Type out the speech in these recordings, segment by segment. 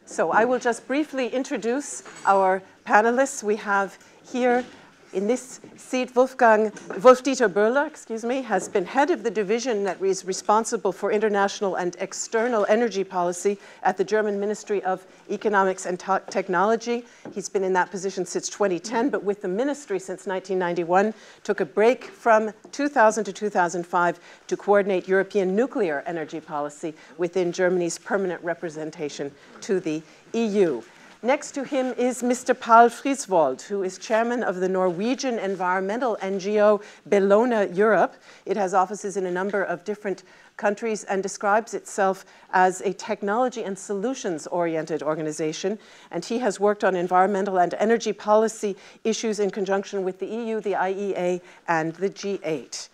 So I will just briefly introduce our panelists. We have here in this seat Wolfdieter Böhler, has been head of the division that is responsible for international and external energy policy at the German Ministry of Economics and Technology. He's been in that position since 2010, but with the ministry since 1991, took a break from 2000 to 2005 to coordinate European nuclear energy policy within Germany's permanent representation to the EU. Next to him is Mr. Paal Frisvold, who is chairman of the Norwegian environmental NGO Bellona Europe. It has offices in a number of different countries and describes itself as a technology and solutions-oriented organization. And he has worked on environmental and energy policy issues in conjunction with the EU, the IEA, and the G8.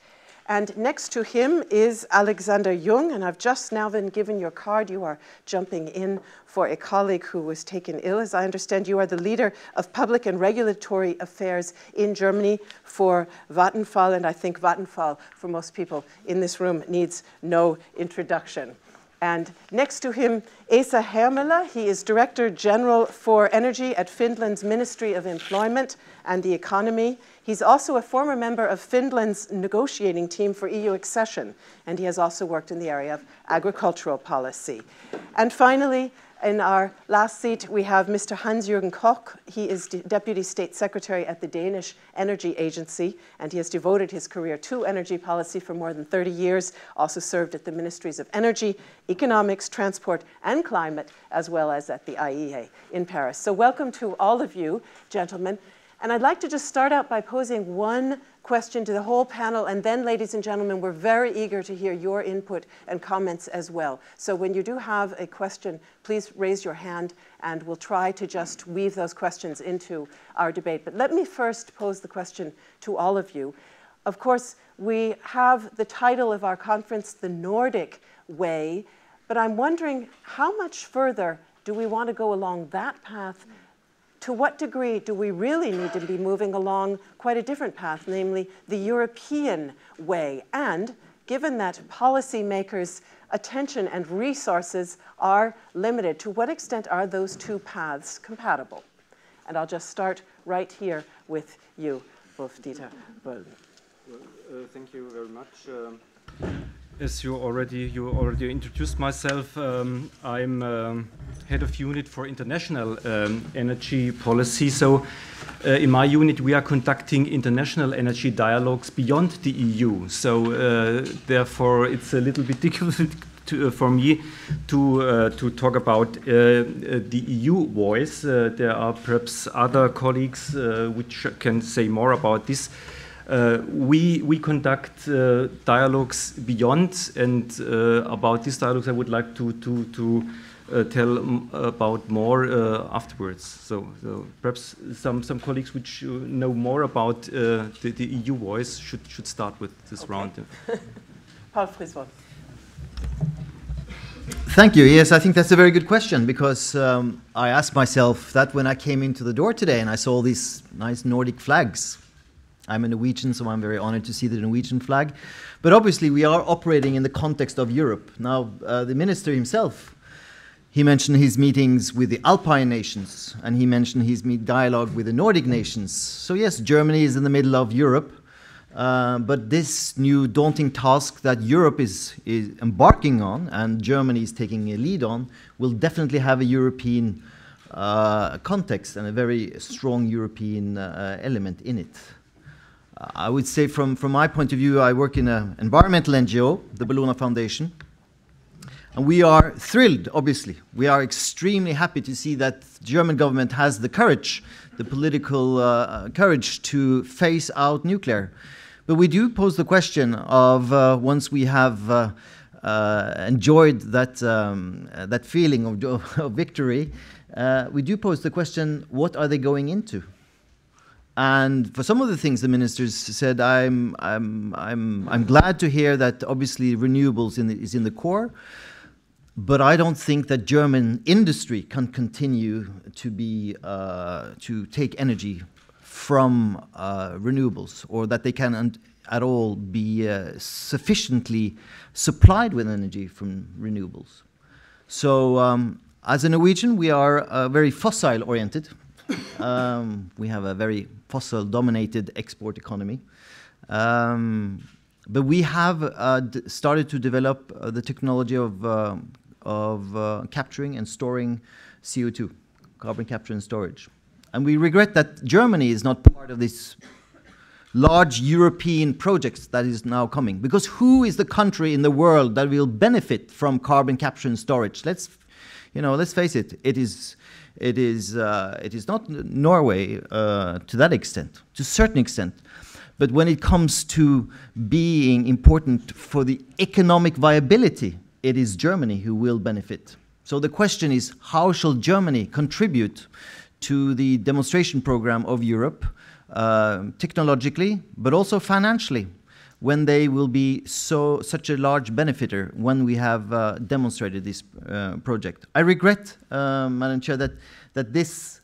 And next to him is Alexander Jung, and I've just now been given your card. You are jumping in for a colleague who was taken ill. As I understand, you are the leader of public and regulatory affairs in Germany for Vattenfall, and I think Vattenfall, for most people in this room, needs no introduction. And next to him, Härmälä. He is Director General for Energy at Finland's Ministry of Employment and the Economy. He's also a former member of Finland's negotiating team for EU accession, and he has also worked in the area of agricultural policy. And finally, in our last seat, we have Mr. Hans-Jørgen Koch. He is Deputy State Secretary at the Danish Energy Agency, and he has devoted his career to energy policy for more than 30 years, also served at the Ministries of Energy, Economics, Transport, and Climate, as well as at the IEA in Paris. So welcome to all of you, gentlemen. And I'd like to just start out by posing one question to the whole panel, and then, ladies and gentlemen, we're very eager to hear your input and comments as well. So when you do have a question, please raise your hand, and we'll try to just weave those questions into our debate. But let me first pose the question to all of you. Of course, we have the title of our conference, The Nordic Way, but I'm wondering how much further do we want to go along that path? To what degree do we really need to be moving along quite a different path, namely the European way? And given that policymakers' attention and resources are limited, to what extent are those two paths compatible? And I'll just start right here with you, Wolfdieter. Well, thank you very much. As you already introduced myself, I'm head of unit for international energy policy. So in my unit, we are conducting international energy dialogues beyond the EU. So therefore, it's a little bit difficult for me to talk about the EU voice. There are perhaps other colleagues which can say more about this. We conduct dialogues beyond, and about these dialogues I would like to tell about more afterwards. So perhaps some colleagues which know more about the EU voice should start with this round. Paal Frisvold. Thank you. Yes, I think that's a very good question, because I asked myself that when I came into the door today and I saw these nice Nordic flags. I'm a Norwegian, so I'm very honored to see the Norwegian flag. But obviously, we are operating in the context of Europe. Now, the minister himself, he mentioned his meetings with the Alpine nations, and he mentioned his dialogue with the Nordic nations. So yes, Germany is in the middle of Europe, but this new daunting task that Europe is embarking on, and Germany is taking a lead on, will definitely have a European context and a very strong European element in it. I would say from my point of view, I work in an environmental NGO, the Bellona Foundation, and we are thrilled, obviously. We are extremely happy to see that the German government has the courage, the political courage to phase out nuclear. But we do pose the question of once we have enjoyed that feeling of victory, we do pose the question, what are they going into? And for some of the things the ministers said, I'm glad to hear that obviously renewables is in the core, but I don't think that German industry can continue to take energy from renewables, or that they can at all be sufficiently supplied with energy from renewables. So As a Norwegian, we are very fossil-oriented. We have a very fossil-dominated export economy. But we have started to develop the technology of capturing and storing CO2, carbon capture and storage. And we regret that Germany is not part of this large European projects that is now coming. Because who is the country in the world that will benefit from carbon capture and storage? Let's face it. It is not Norway to that extent, to a certain extent. But when it comes to being important for the economic viability, it is Germany who will benefit. So the question is, how shall Germany contribute to the demonstration program of Europe, technologically, but also financially, when they will be such a large benefiter when we have demonstrated this project? I regret, Madam Chair, that this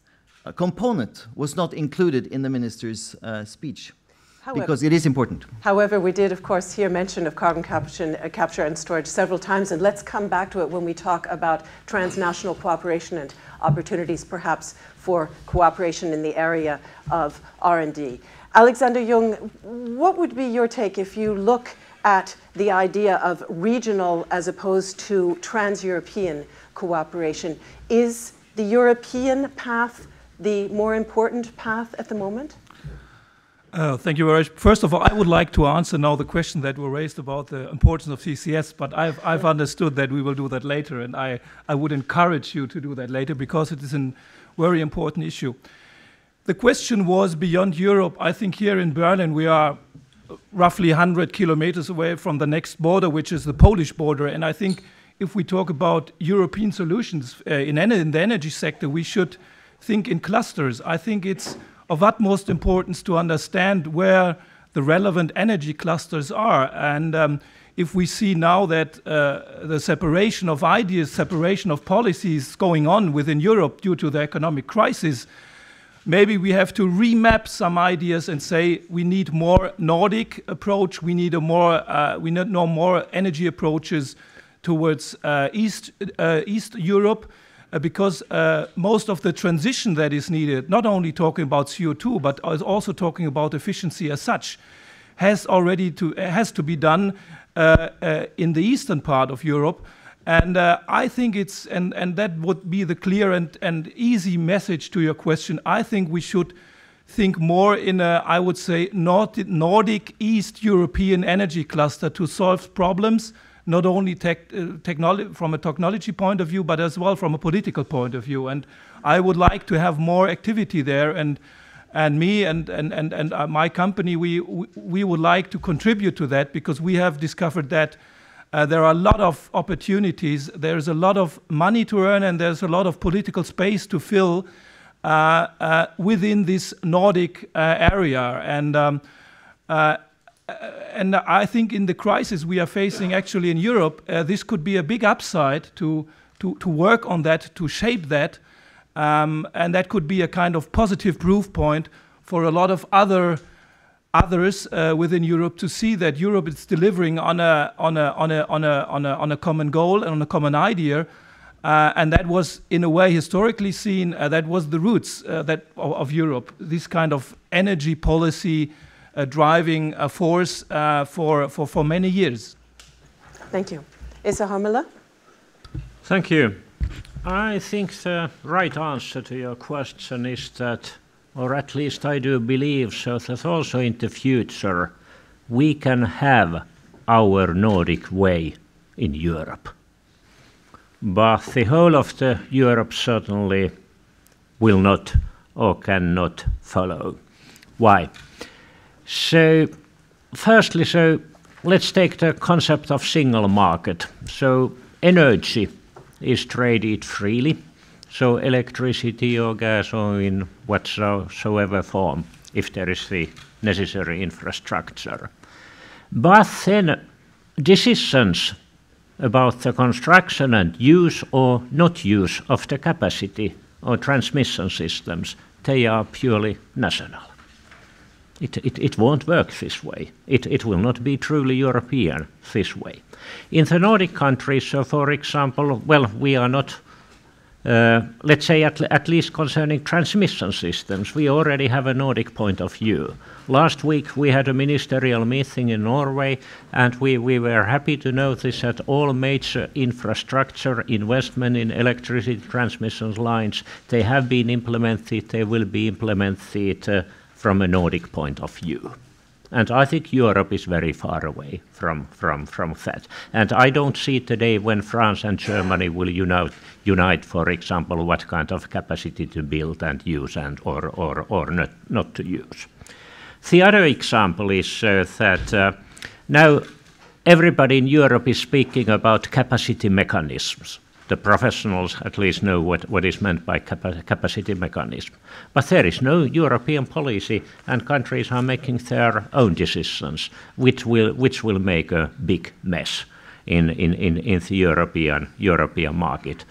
component was not included in the Minister's speech. However, because it is important. However, we did, of course, hear mention of carbon capture and storage several times, and let's come back to it when we talk about transnational cooperation and opportunities, perhaps, for cooperation in the area of R&D. Alexander Jung, what would be your take if you look at the idea of regional as opposed to trans-European cooperation? Is the European path the more important path at the moment? Thank you very much. First of all, I would like to answer now the question that were raised about the importance of CCS, but I've understood that we will do that later, and I would encourage you to do that later because it is a very important issue. The question was beyond Europe. I think here in Berlin we are roughly 100 kilometers away from the next border, which is the Polish border, and I think if we talk about European solutions in the energy sector, we should think in clusters. I think it's of utmost importance to understand where the relevant energy clusters are. And if we see now that the separation of ideas, separation of policies going on within Europe due to the economic crisis, maybe we have to remap some ideas and say we need more Nordic approach, we need more energy approaches towards East Europe. Because most of the transition that is needed, not only talking about CO2, but also talking about efficiency as such, has to be done in the eastern part of Europe. And I think and that would be the clear and easy message to your question. I think we should think more in a, I would say, Nordic East European energy cluster to solve problems, not only from a technology point of view, but as well from a political point of view. And I would like to have more activity there. And me and my company, we would like to contribute to that because we have discovered that there are a lot of opportunities. There's a lot of money to earn, and there's a lot of political space to fill within this Nordic area. And I think in the crisis we are facing actually in Europe, this could be a big upside to work on that, to shape that, and that could be a kind of positive proof point for a lot of others within Europe to see that Europe is delivering on a common goal and on a common idea, and that was in a way historically seen. That was the roots of Europe. This kind of energy policy. Driving a force for many years. Thank you. Esa Härmälä? Thank you. I think the right answer to your question is that, or at least I do believe so, that also in the future we can have our Nordic way in Europe. But the whole of the Europe certainly will not or cannot follow. Why? So, firstly, let's take the concept of single market. So, energy is traded freely. So, electricity or gas or in whatsoever form, if there is the necessary infrastructure. But then decisions about the construction and use or not use of the capacity or transmission systems, they are purely national. It won't work this way. It will not be truly European this way. In the Nordic countries, so for example, well, we are not let's say at least concerning transmission systems, we already have a Nordic point of view. Last week we had a ministerial meeting in Norway, and we were happy to notice that all major infrastructure investment in electricity transmission lines, they have been implemented, they will be implemented from a Nordic point of view. And I think Europe is very far away from that. And I don't see today when France and Germany will unite, for example, what kind of capacity to build and use and or not to use. The other example is that now everybody in Europe is speaking about capacity mechanisms. The professionals at least know what is meant by capacity mechanism. But there is no European policy, and countries are making their own decisions, which will make a big mess in the European market.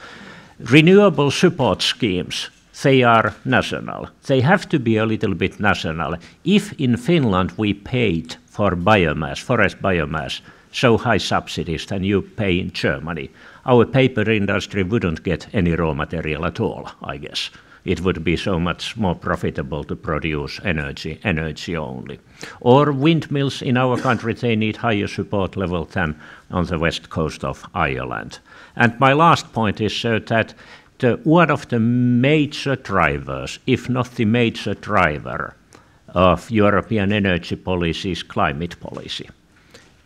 Renewable support schemes, they are national. They have to be a little bit national. If in Finland we paid for biomass, forest biomass, so high subsidies than you pay in Germany, our paper industry wouldn't get any raw material at all, I guess. It would be so much more profitable to produce energy only. Or windmills in our country, they need higher support level than on the west coast of Ireland. And my last point is that one of the major drivers, if not the major driver, of European energy policy is climate policy.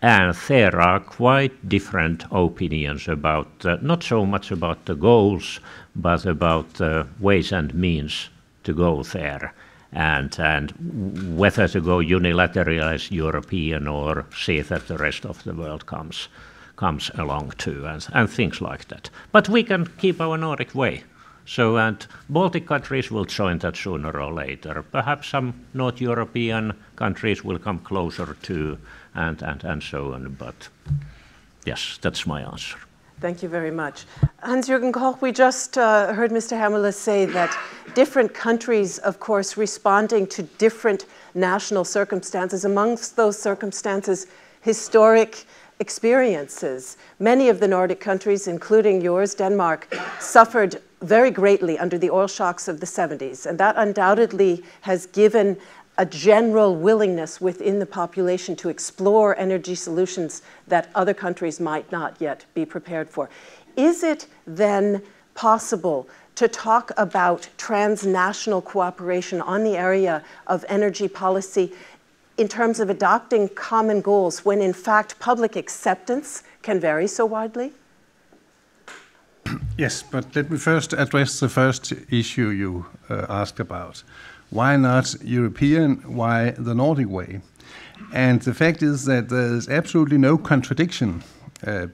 And there are quite different opinions about, not so much about the goals, but about ways and means to go there, and whether to go unilateral as European or see that the rest of the world comes along too, and things like that. But we can keep our Nordic way. So, and Baltic countries will join that sooner or later. Perhaps some North European countries will come closer too, and so on. But yes, that's my answer. Thank you very much. Hans-Jørgen Koch, we just heard Mr. Härmälä say that different countries, of course, responding to different national circumstances. Amongst those circumstances, historic experiences. Many of the Nordic countries, including yours, Denmark, suffered very greatly under the oil shocks of the 70s, and that undoubtedly has given a general willingness within the population to explore energy solutions that other countries might not yet be prepared for. Is it then possible to talk about transnational cooperation on the area of energy policy in terms of adopting common goals when in fact public acceptance can vary so widely? Yes, but let me first address the first issue you asked about. Why not European? Why the Nordic way? And the fact is that there is absolutely no contradiction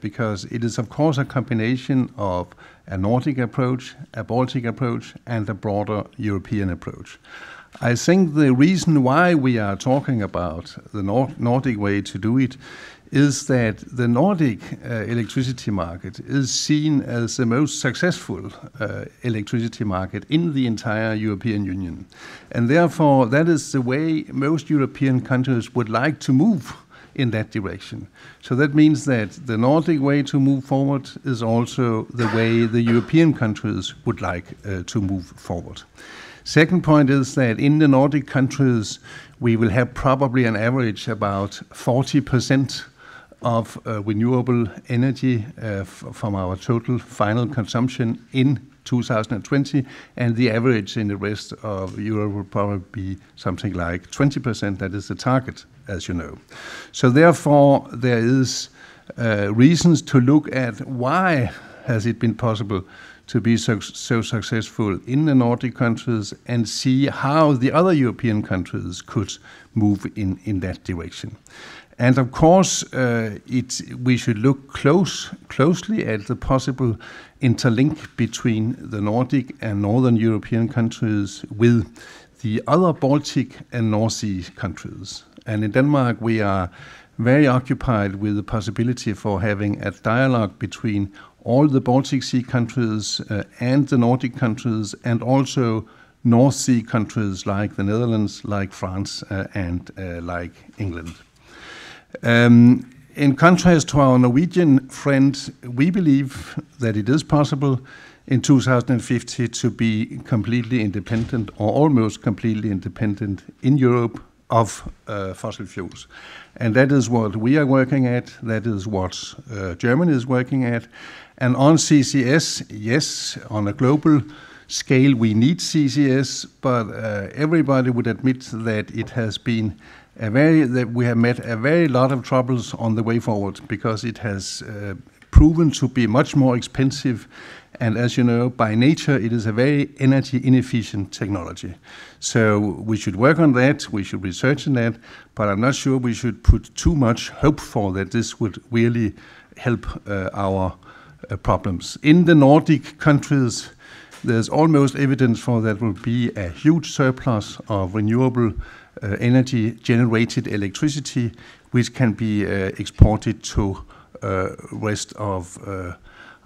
because it is of course a combination of a Nordic approach, a Baltic approach, and a broader European approach. I think the reason why we are talking about the Nordic way to do it is that the Nordic electricity market is seen as the most successful electricity market in the entire European Union. And therefore, that is the way most European countries would like to move in that direction. So that means that the Nordic way to move forward is also the way the European countries would like to move forward. Second point is that in the Nordic countries, we will have probably an average about 40% of renewable energy from our total final consumption in 2020, and the average in the rest of Europe will probably be something like 20%. That is the target, as you know. So therefore, there is reasons to look at why has it been possible to be so successful in the Nordic countries and see how the other European countries could move in that direction. And of course, we should look closely at the possible interlink between the Nordic and Northern European countries with the other Baltic and North Sea countries. And in Denmark, we are very occupied with the possibility for having a dialogue between all the Baltic Sea countries and the Nordic countries, and also North Sea countries like the Netherlands, like France, and like England. In contrast to our Norwegian friend, we believe that it is possible in 2050 to be completely independent or almost completely independent in Europe of fossil fuels. And that is what we are working at, that is what Germany is working at. And on CCS, yes, on a global scale we need CCS, but everybody would admit that it has been that we have met a very lot of troubles on the way forward, because it has proven to be much more expensive, and as you know, by nature it is a very energy inefficient technology. So we should work on that, we should research on that, but I'm not sure we should put too much hope for that this would really help our problems. In the Nordic countries, there's almost evidence for that will be a huge surplus of renewable energy generated electricity, which can be exported to rest of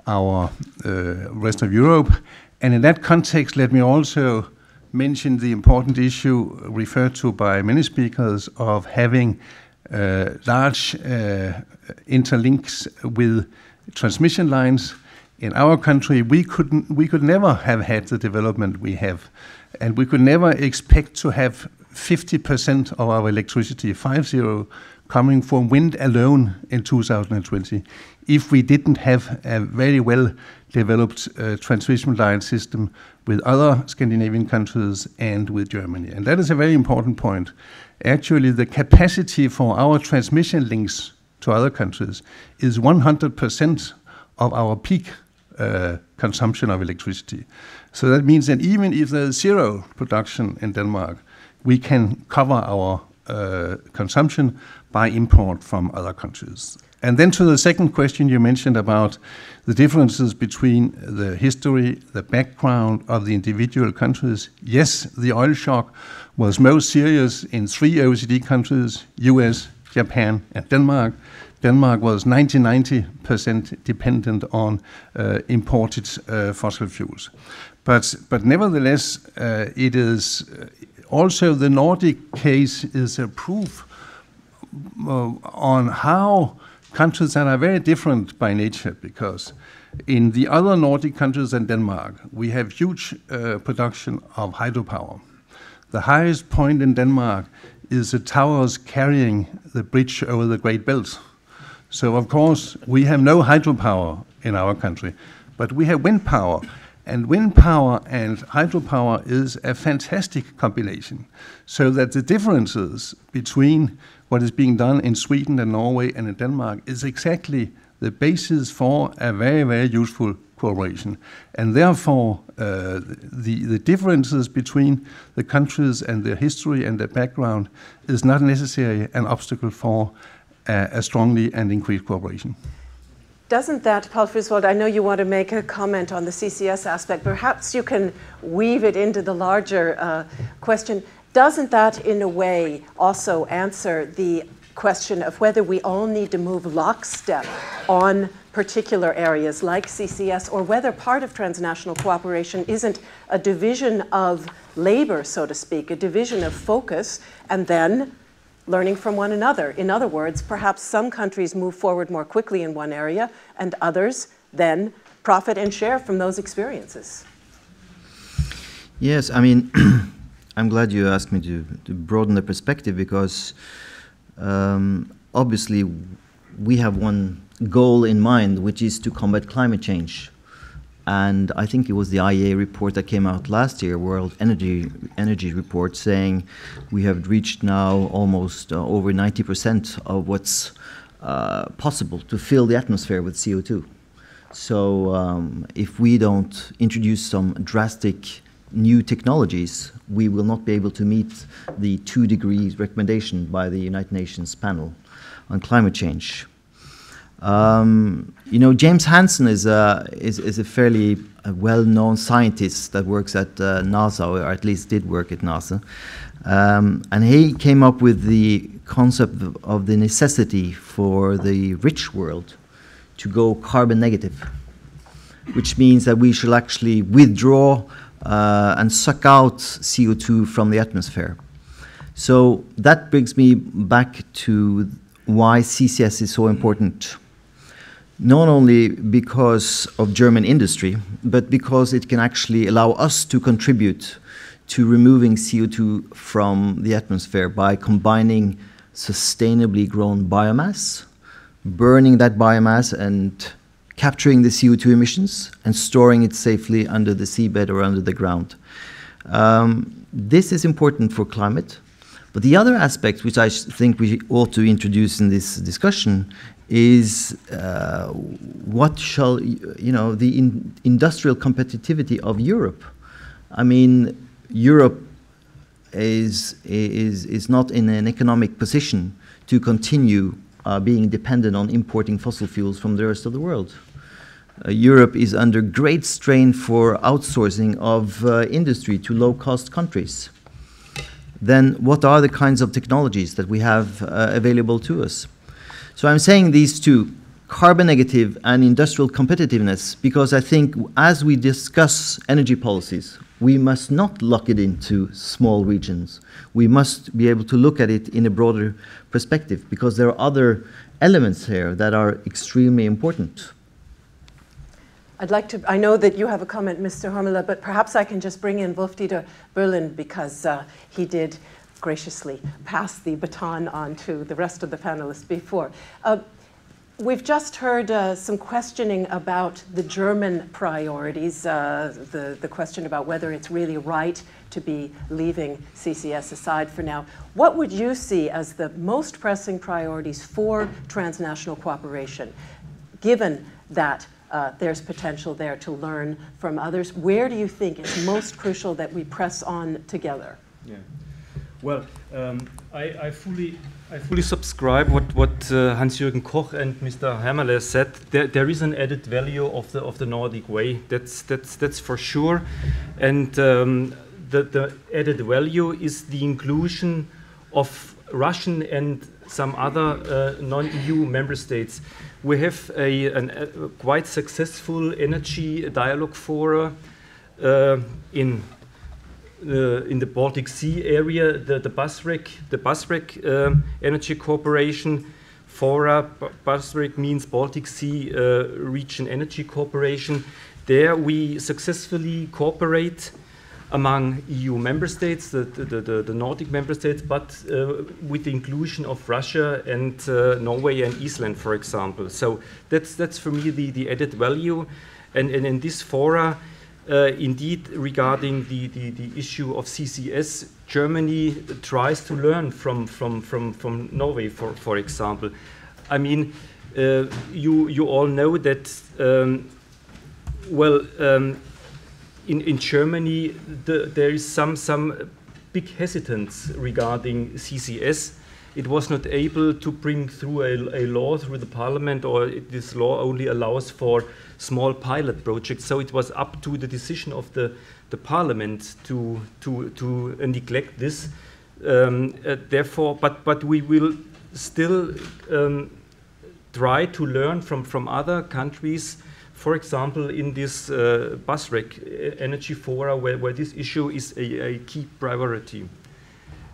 rest of Europe. And in that context, let me also mention the important issue referred to by many speakers of having large interlinks with transmission lines. In our country, we could never have had the development we have, and we could never expect to have 50% of our electricity, 50, coming from wind alone in 2020, if we didn't have a very well developed transmission line system with other Scandinavian countries and with Germany. And that is a very important point. Actually, the capacity for our transmission links to other countries is 100% of our peak consumption of electricity. So that means that even if there is zero production in Denmark, we can cover our consumption by import from other countries. And then to the second question you mentioned about the differences between the history, the background of the individual countries. Yes, the oil shock was most serious in 3 OECD countries, US, Japan, and Denmark. Denmark was 90% dependent on imported fossil fuels. But nevertheless, it is also the Nordic case is a proof on how countries that are very different by nature, because in the other Nordic countries than Denmark, we have huge production of hydropower. The highest point in Denmark is the towers carrying the bridge over the Great Belt. So of course we have no hydropower in our country, but we have wind power. And wind power and hydropower is a fantastic combination. So that the differences between what is being done in Sweden and Norway and in Denmark is exactly the basis for a very, very useful cooperation. And therefore, the differences between the countries and their history and their background is not necessarily an obstacle for a strongly and increased cooperation. Doesn't that, Paal Frisvold, I know you want to make a comment on the CCS aspect, perhaps you can weave it into the larger question. Doesn't that in a way also answer the question of whether we all need to move lockstep on particular areas like CCS, or whether part of transnational cooperation isn't a division of labor, so to speak, a division of focus, and then learning from one another. In other words, perhaps some countries move forward more quickly in one area, and others then profit and share from those experiences. Yes, I mean, I'm glad you asked me to broaden the perspective, because obviously we have one goal in mind, which is to combat climate change. And I think it was the IEA report that came out last year, World Energy Report, saying we have reached now almost over 90% of what's possible to fill the atmosphere with CO2. So if we don't introduce some drastic new technologies, we will not be able to meet the 2 degrees recommendation by the United Nations panel on climate change. You know, James Hansen is a fairly well-known scientist that works at NASA, or at least did work at NASA. And he came up with the concept of the necessity for the rich world to go carbon negative, which means that we should actually withdraw and suck out CO2 from the atmosphere. So that brings me back to why CCS is so important. not only because of German industry, but because it can actually allow us to contribute to removing CO2 from the atmosphere by combining sustainably grown biomass, burning that biomass and capturing the CO2 emissions and storing it safely under the seabed or under the ground. This is important for climate, but the other aspect which I think we ought to introduce in this discussion is what shall, the industrial competitivity of Europe. I mean, Europe is not in an economic position to continue being dependent on importing fossil fuels from the rest of the world. Europe is under great strain for outsourcing of industry to low-cost countries. Then what are the kinds of technologies that we have available to us? So I'm saying these two, carbon negative and industrial competitiveness, because I think as we discuss energy policies, we must not lock it into small regions. We must be able to look at it in a broader perspective, because there are other elements here that are extremely important. I know that you have a comment, Mr. Härmälä, but perhaps I can just bring in Wolfdieter Böhler, because he did graciously pass the baton on to the rest of the panelists before. We've just heard some questioning about the German priorities, the question about whether it's really right to be leaving CCS aside for now. What would you see as the most pressing priorities for transnational cooperation, given that there's potential there to learn from others? Where do you think it's most crucial that we press on together? Yeah. Well, I fully subscribe what Hans-Jørgen Koch and Mr. Härmälä said. There is an added value of the Nordic way. That's for sure, and the added value is the inclusion of Russian and some other non-EU member states. We have a quite successful energy dialogue forum in the Baltic Sea area, the BASREC Energy Cooperation Fora. BASREC means Baltic Sea Region Energy Cooperation. There we successfully cooperate among EU member states, the Nordic member states, but with the inclusion of Russia and Norway and Iceland, for example. So that's for me the added value. And in this fora, indeed, regarding the issue of CCS, Germany tries to learn from Norway, for example. I mean, you all know that, in Germany, there is some big hesitance regarding CCS. It was not able to bring through a law through the parliament, or this law only allows for small pilot projects. So it was up to the decision of the parliament to neglect this. Therefore, but we will still try to learn from other countries. For example, in this BASREC Energy Fora, where this issue is a key priority.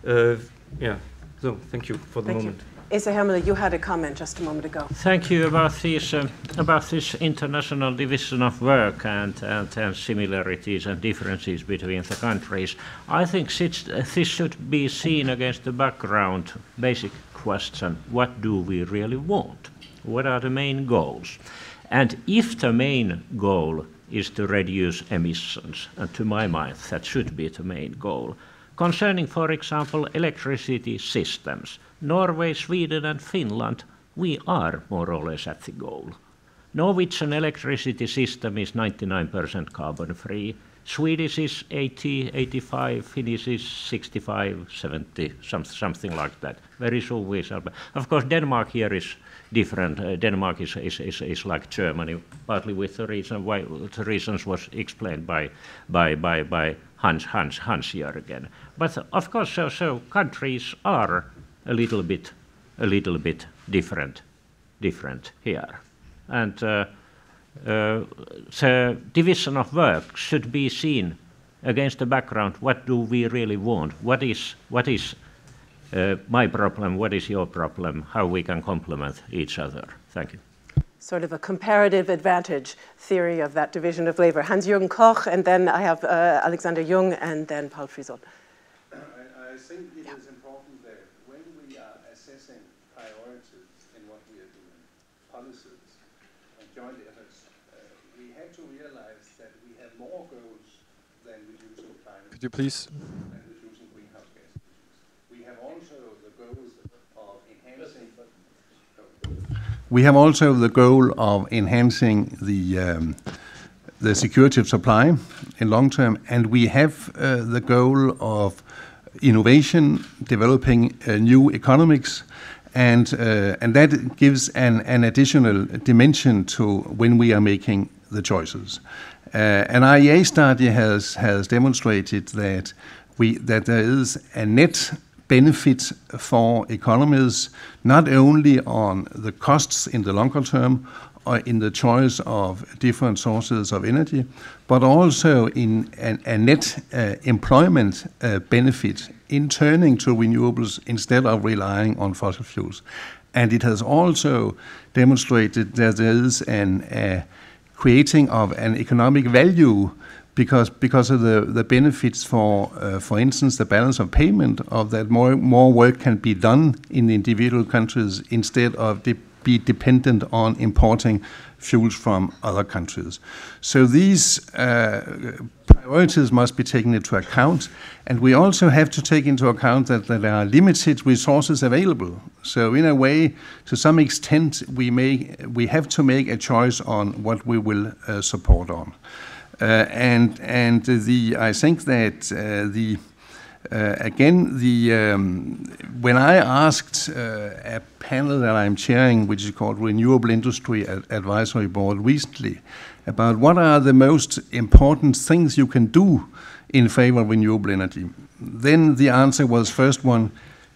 Yeah, so thank you for the moment. Mr. Härmälä, you had a comment just a moment ago. Thank you about this international division of work and similarities and differences between the countries. I think this should be seen against the background basic question: what do we really want? What are the main goals? And if the main goal is to reduce emissions, and to my mind that should be the main goal, concerning, for example, electricity systems, Norway, Sweden and Finland, we are more or less at the goal. Norwegian electricity system is 99% carbon free. Swedish is 80, 85, Finnish is 65, 70, something like that. Very soon we shall. Of course, Denmark here is different. Denmark is like Germany, partly with the reason why the reasons was explained by Hans Jørgen. But of course, so countries are a little bit different here, and the division of work should be seen against the background: what do we really want? What is my problem? What is your problem? How we can complement each other? Thank you. sort of a comparative advantage theory of that division of labor. Hans-Jürgen Koch, and then I have Alexander Jung, and then Paal Frisvold. I think it is important that when we are assessing priorities in what we are doing, policies and joint efforts, we have to realize that we have more goals than reducing climate. Could you please? And reducing greenhouse gas emissions. We have also the goals of enhancing. We have also the goal of enhancing the security of supply in long term, and we have the goal of innovation, developing new economics, and that gives an additional dimension to when we are making the choices. An IEA study has demonstrated that there is a net benefit for economies, not only on the costs in the longer term or in the choice of different sources of energy, but also in a net employment benefit in turning to renewables instead of relying on fossil fuels. And it has also demonstrated that there is a creating of an economic value because of the benefits for instance, the balance of payment of that more work can be done in individual countries instead of be dependent on importing fuels from other countries. So these priorities must be taken into account, and we also have to take into account that there are limited resources available. So in a way, to some extent, we have to make a choice on what we will support on. I think that when I asked a panel that I'm chairing, which is called Renewable Industry Advisory Board recently, about what are the most important things you can do in favor of renewable energy, then the answer was, first one,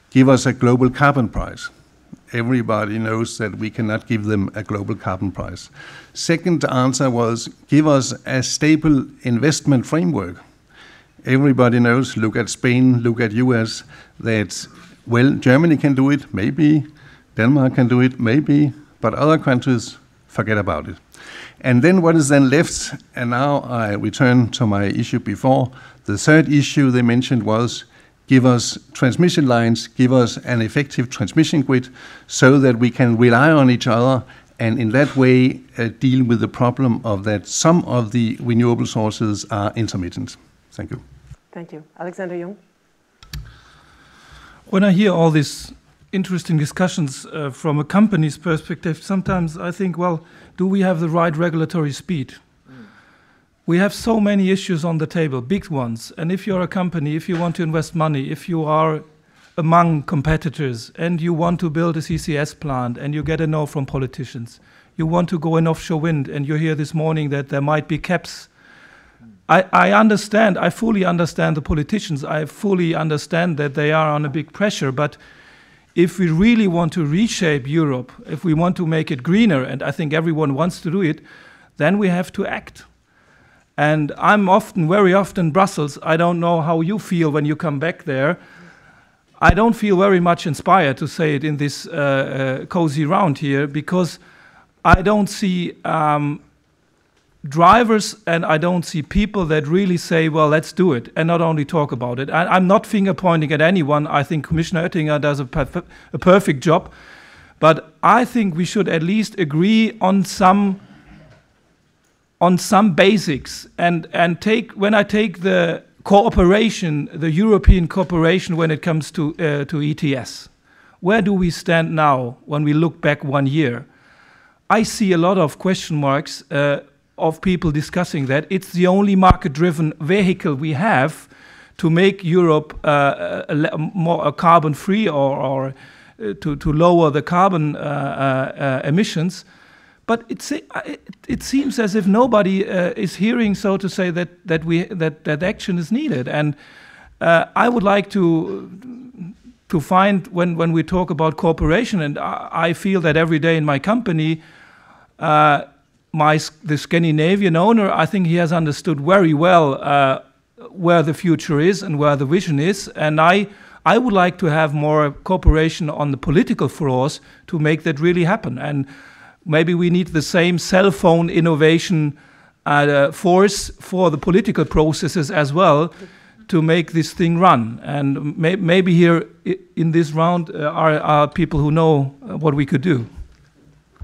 give us a global carbon price. Everybody knows that we cannot give them a global carbon price. Second answer was, give us a stable investment framework. Everybody knows, look at Spain, look at US, that, well, Germany can do it, maybe. Denmark can do it, maybe. But other countries, forget about it. And then what is then left, and now I return to my issue before, the third issue they mentioned was, give us transmission lines, give us an effective transmission grid so that we can rely on each other and in that way deal with the problem of that some of the renewable sources are intermittent. Thank you. Thank you. Alexander Jung? When I hear all these interesting discussions from a company's perspective, sometimes I think, well, do we have the right regulatory speed? We have so many issues on the table, big ones. And if you're a company, if you want to invest money, if you are among competitors and you want to build a CCS plant and you get a no from politicians, you want to go in offshore wind and you hear this morning that there might be caps. I understand, I fully understand the politicians. I fully understand that they are under big pressure. But if we really want to reshape Europe, if we want to make it greener, and I think everyone wants to do it, then we have to act. And I'm very often in Brussels. I don't know how you feel when you come back there. I don't feel very much inspired to say it in this cozy round here, because I don't see drivers and I don't see people that really say, well, let's do it, and not only talk about it. I'm not finger pointing at anyone. I think Commissioner Oettinger does a perfect job. But I think we should at least agree on some basics, and when I take the cooperation, the European cooperation when it comes to ETS, where do we stand now when we look back 1 year? I see a lot of question marks of people discussing that. It's the only market-driven vehicle we have to make Europe more carbon-free or to lower the carbon emissions. But it seems as if nobody is hearing, so to say, that action is needed. And I would like to find, when we talk about cooperation, and I feel that every day in my company, the Scandinavian owner, I think he has understood very well where the future is and where the vision is. And I would like to have more cooperation on the political floors to make that really happen. And maybe we need the same cell phone innovation force for the political processes as well to make this thing run. And maybe here in this round are people who know what we could do.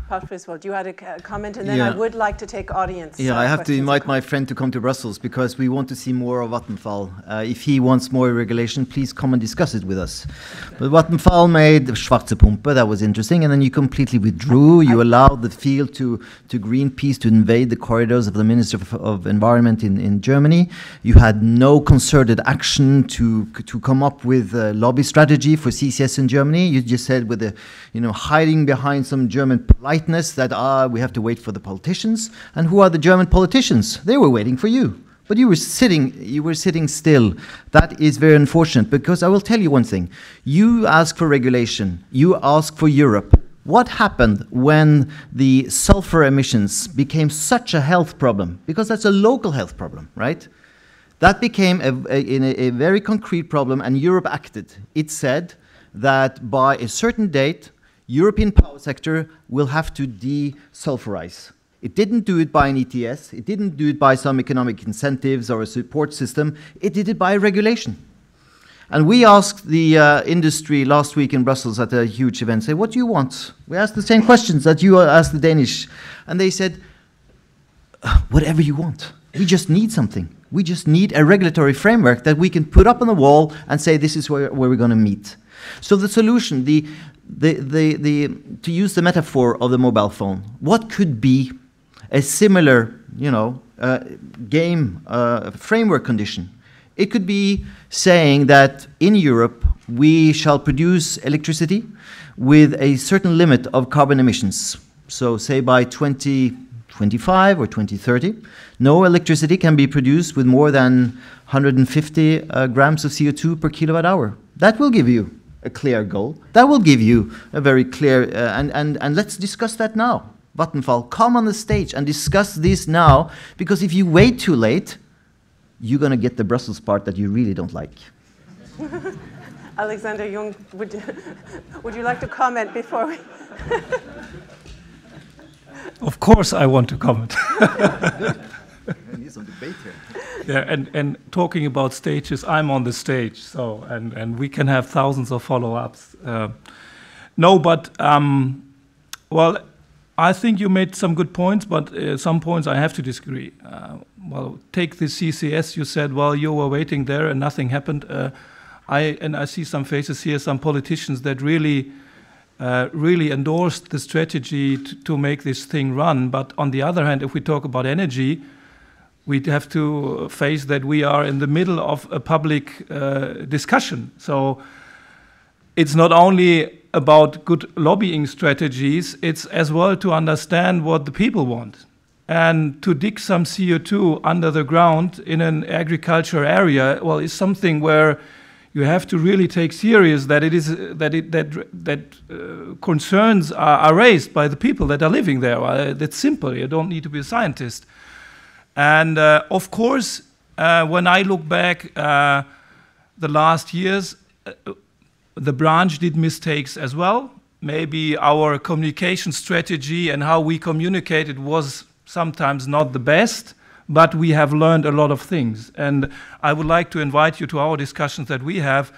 Paal Frisvold, you had a comment, and then I would like to take audience. Yeah, I have to invite my friend to come to Brussels because we want to see more of Vattenfall. If he wants more regulation, please come and discuss it with us. But Vattenfall made Schwarze Pumpe, that was interesting, and then you completely withdrew. You allowed the field to Greenpeace to invade the corridors of the Minister of Environment in Germany. You had no concerted action to come up with a lobby strategy for CCS in Germany. You just said with hiding behind some German politeness that we have to wait for the politicians. And who are the German politicians? They were waiting for you, but you were sitting still. That is very unfortunate, because I will tell you one thing. You ask for regulation, you ask for Europe. What happened when the sulfur emissions became such a health problem? Because that's a local health problem, right? That became a very concrete problem, and Europe acted. It said that by a certain date, European power sector will have to desulfurize. It didn't do it by an ETS. It didn't do it by some economic incentives or a support system. It did it by regulation. And we asked the industry last week in Brussels at a huge event, say, what do you want? We asked the same questions that you asked the Danish. And they said, whatever you want. We just need something. We just need a regulatory framework that we can put up on the wall and say, this is where we're going to meet. So the solution, to use the metaphor of the mobile phone, what could be a similar, game framework condition? It could be saying that in Europe we shall produce electricity with a certain limit of carbon emissions. So say by 2025 or 2030, no electricity can be produced with more than 150 grams of CO2 per kilowatt hour. That will give you a clear goal. That will give you a very clear, and let's discuss that now. Vattenfall, come on the stage and discuss this now, because if you wait too late, you're going to get the Brussels part that you really don't like. Alexander Jung, would you like to comment before we... Of course I want to comment. We need some debate here. Yeah, and talking about stages, I'm on the stage, so and we can have thousands of follow-ups. Well, I think you made some good points, but some points I have to disagree. Well, take the CCS. You said, well, you were waiting there and nothing happened. I see some faces here, some politicians that really endorsed the strategy to make this thing run. But on the other hand, if we talk about energy, we'd have to face that we are in the middle of a public discussion. So it's not only about good lobbying strategies, it's as well to understand what the people want. And to dig some CO2 under the ground in an agriculture area, well, is something where you have to really take serious that it is that concerns are raised by the people that are living there. That's simple. You don't need to be a scientist. And of course, when I look back the last years, the branch did mistakes as well. Maybe our communication strategy and how we communicated was sometimes not the best, but we have learned a lot of things. And I would like to invite you to our discussions that we have.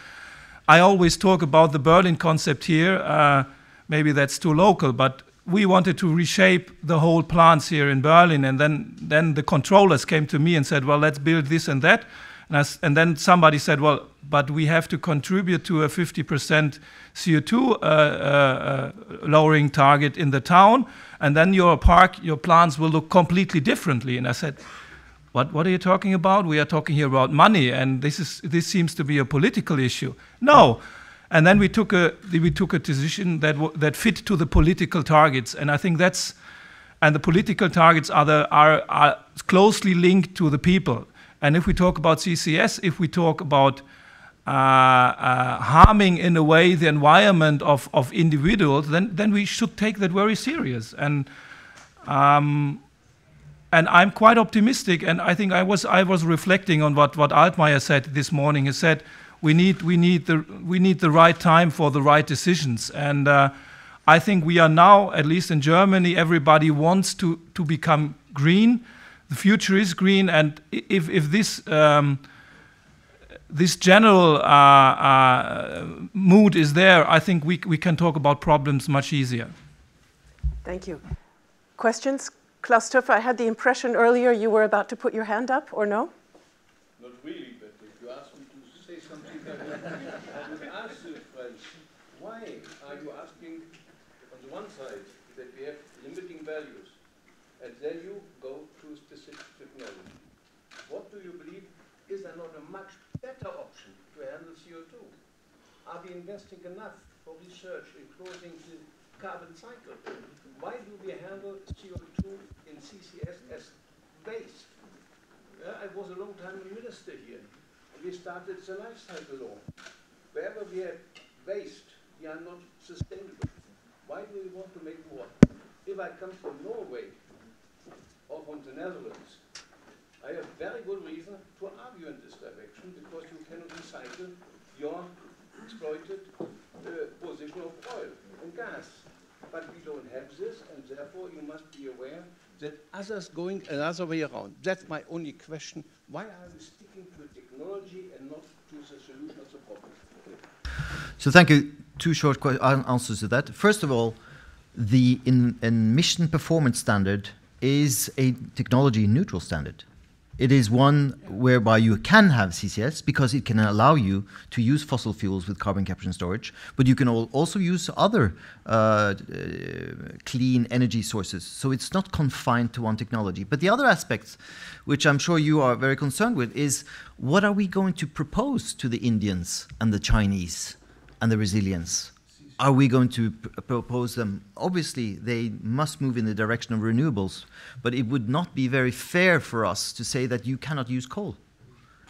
I always talk about the Berlin concept here. Maybe that's too local, but we wanted to reshape the whole plants here in Berlin. And then the controllers came to me and said, well, let's build this and that. And then somebody said, well, but we have to contribute to a 50% CO2 lowering target in the town. And then your plants will look completely differently. And I said, what are you talking about? We are talking here about money, and this seems to be a political issue. No. And then we took a decision that fit to the political targets, and I think the political targets are closely linked to the people. And if we talk about CCS, if we talk about harming in a way the environment of individuals, then we should take that very serious. And I'm quite optimistic, and I think I was reflecting on what Altmaier said this morning. He said we need the right time for the right decisions, and I think we are now, at least in Germany, everybody wants to become green. The future is green, and if this this general mood is there, I think we can talk about problems much easier. Thank you. Questions? Klaus-Töpfer, I had the impression earlier you were about to put your hand up, or no? Not really, but if you ask me to say something, I would ask the friends, why are you asking on the one side that we have limiting values, and then you go to specific technology? What do you believe? Is there not a much better option to handle CO2? Are we investing enough for research in closing the carbon cycle? Why do we handle CO2 in CCS as waste? I was a long time a minister here. We started the life cycle law. Wherever we have waste, we are not sustainable. Why do we want to make more? If I come from Norway or from the Netherlands, I have very good reason to argue in this direction, because you cannot recycle your exploited position of oil and gas. But we don't have this, and therefore you must be aware that others going another way around. That's my only question. Why are we sticking to technology and not to the solution of the problem? So thank you. Two short answers to that. First of all, the emission performance standard is a technology neutral standard. It is one whereby you can have CCS because it can allow you to use fossil fuels with carbon capture and storage, but you can also use other clean energy sources. So it's not confined to one technology. But the other aspects, which I'm sure you are very concerned with, is what are we going to propose to the Indians and the Chinese and the Brazilians? Are we going to propose them? Obviously, they must move in the direction of renewables, but it would not be very fair for us to say that you cannot use coal.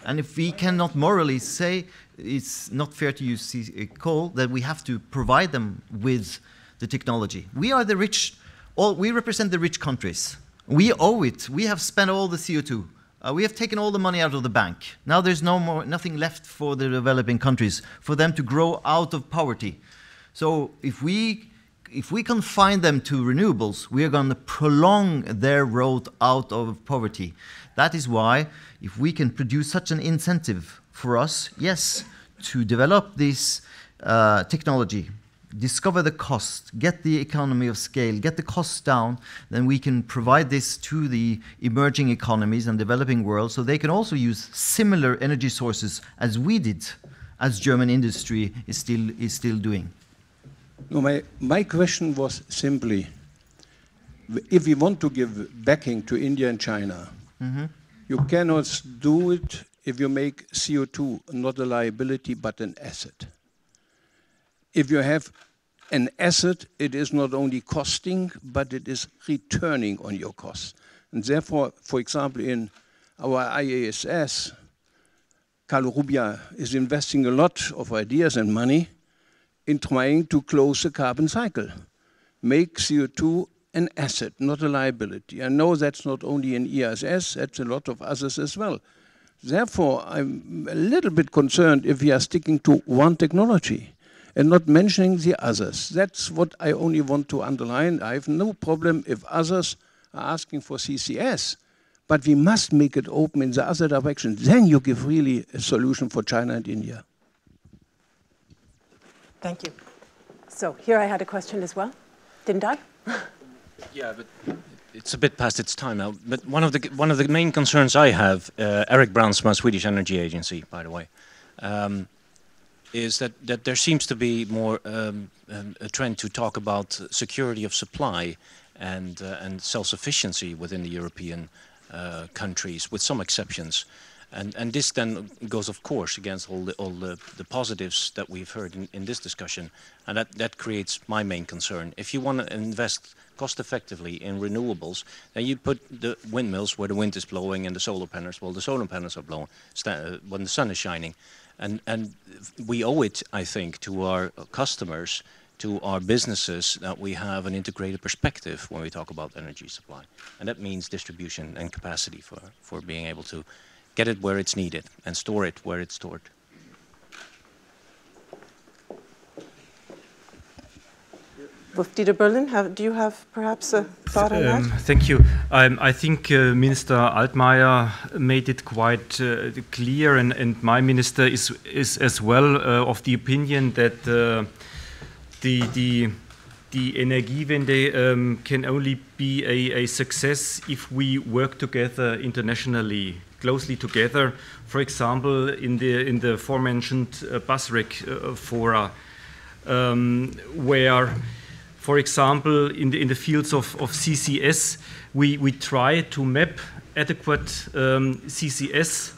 And if we cannot morally say it's not fair to use coal, then we have to provide them with the technology. We are the rich, we represent the rich countries. We owe it. We have spent all the CO2. We have taken all the money out of the bank. Now there's nothing left for the developing countries, for them to grow out of poverty. So if we confine them to renewables, we are going to prolong their road out of poverty. That is why, if we can produce such an incentive for us, yes, to develop this technology, discover the cost, get the economy of scale, get the costs down, then we can provide this to the emerging economies and developing world, so they can also use similar energy sources as we did, as German industry is still doing. No, my question was simply, if we want to give backing to India and China, you cannot do it if you make CO2 not a liability but an asset. If you have an asset, it is not only costing, but it is returning on your costs. And therefore, for example, in our IASS, Carlo Rubbia is investing a lot of ideas and money in trying to close the carbon cycle, make CO2 an asset, not a liability. I know that's not only in ESS, that's a lot of others as well. Therefore, I'm a little bit concerned if we are sticking to one technology and not mentioning the others. That's what I only want to underline. I have no problem if others are asking for CCS, but we must make it open in the other direction. Then you give really a solution for China and India. Thank you. So here I had a question as well. Didn't I? Yeah, but it's a bit past its time now. But one of the main concerns I have, Eric Brandsma, Swedish Energy Agency, by the way, is that there seems to be more a trend to talk about security of supply and self-sufficiency within the European countries, with some exceptions. And this then goes, of course, against all the positives that we've heard in this discussion, and that creates my main concern. If you want to invest cost effectively in renewables, then you put the windmills where the wind is blowing and the solar panels, well, the solar panels are blowing when the sun is shining, and we owe it, I think, to our customers, to our businesses, that we have an integrated perspective when we talk about energy supply, and that means distribution and capacity for being able to get it where it's needed and store it where it's stored. Wolfdieter Böhler, do you have perhaps a thought on that? Thank you. I think Minister Altmaier made it quite clear, and my minister is as well of the opinion that the Energiewende can only be a success if we work together internationally, closely together. For example, in the aforementioned BASREC fora, where, for example, in the fields of CCS, we try to map adequate CCS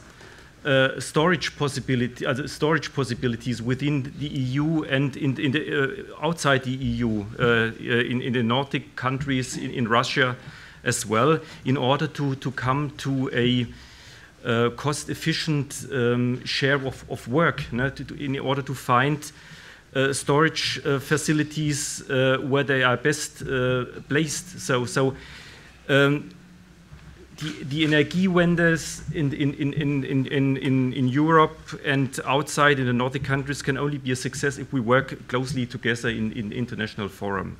storage possibilities within the EU and in the outside the EU, in the Nordic countries, in Russia as well, in order to come to a cost-efficient share of work, in order to find storage facilities where they are best placed. So the Energiewendes in Europe and outside in the Nordic countries can only be a success if we work closely together in international forum.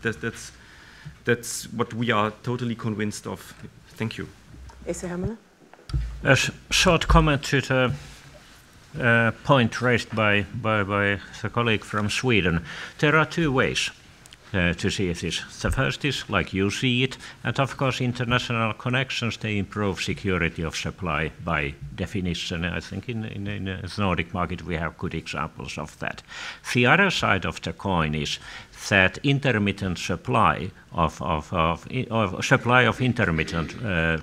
That's what we are totally convinced of. Thank you. Härmälä? A short comment to the point raised by the colleague from Sweden. There are two ways to see this. The first is like you see it, and of course international connections, they improve security of supply by definition. I think in the Nordic market we have good examples of that. The other side of the coin is that intermittent supply of intermittent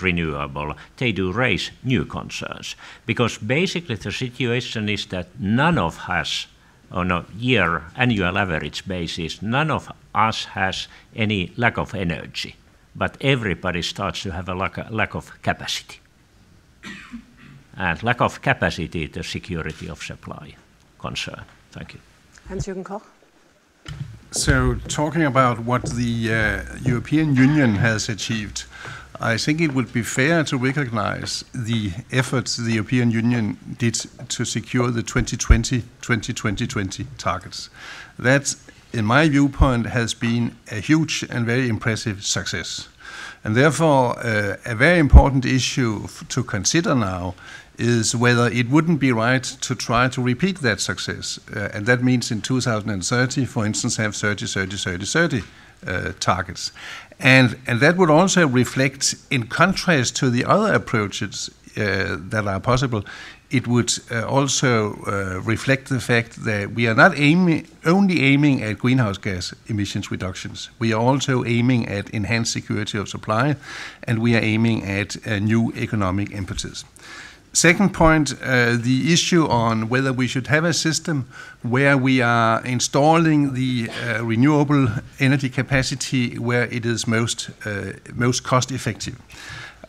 renewable, they do raise new concerns, because basically the situation is that none of us, on a year annual average basis, none of us has any lack of energy, but everybody starts to have a lack of capacity. And lack of capacity, the security of supply concern. Thank you. Jørgen Koch? So, talking about what the European Union has achieved, I think it would be fair to recognize the efforts the European Union did to secure the 2020 targets. That, in my viewpoint, has been a huge and very impressive success. And therefore, a very important issue to consider now is whether it wouldn't be right to try to repeat that success. And that means in 2030, for instance, have 30 targets. And that would also reflect, in contrast to the other approaches that are possible, it would also reflect the fact that we are not only aiming at greenhouse gas emissions reductions. We are also aiming at enhanced security of supply, and we are aiming at new economic impetus. Second point, the issue on whether we should have a system where we are installing the renewable energy capacity where it is most cost effective.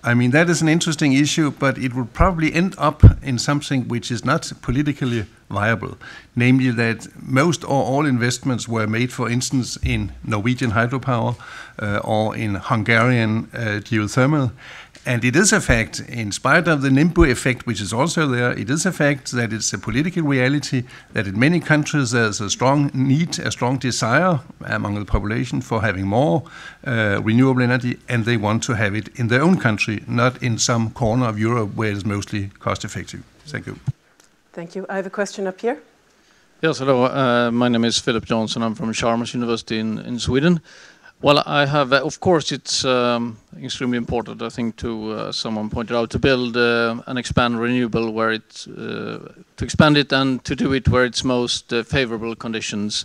I mean, that is an interesting issue, but it would probably end up in something which is not politically viable, namely that most or all investments were made, for instance, in Norwegian hydropower or in Hungarian geothermal. And it is a fact, in spite of the Nimbu effect, which is also there, it is a fact that it's a political reality that in many countries there's a strong need, a strong desire among the population for having more renewable energy, and they want to have it in their own country, not in some corner of Europe where it's mostly cost effective. Thank you. Thank you. I have a question up here. Yes, hello. My name is Philip Johnson. I'm from Chalmers University in Sweden. Well, I have, of course, it's extremely important, I think, to someone pointed out, to build and expand renewable where it's, to expand it and to do it where it's most favorable conditions.